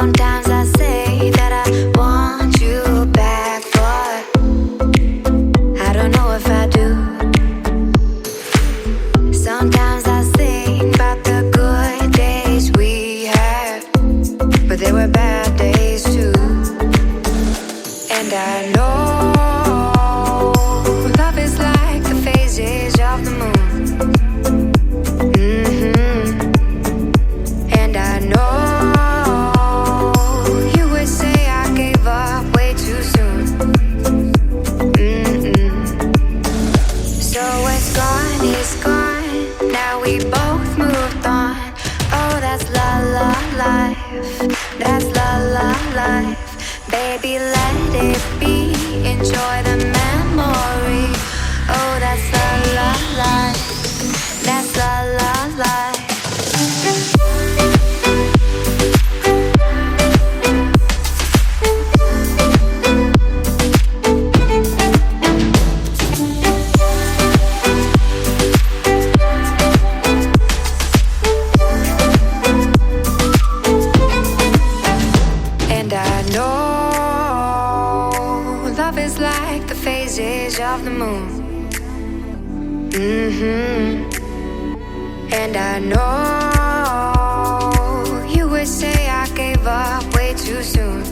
Sometimes I say that I want you back, but I don't know if I do. Sometimes I think about the good days we had, but there were bad days too. And I know love is like the phases of the moon. And I know you would say I gave up way too soon. So it's gone, now we both moved on. Oh, that's la la life, that's la la life. Baby, let it be, enjoy the memory. Oh, that's la la life, that's la la life. Love is like the phases of the moon. And I know you would say I gave up way too soon.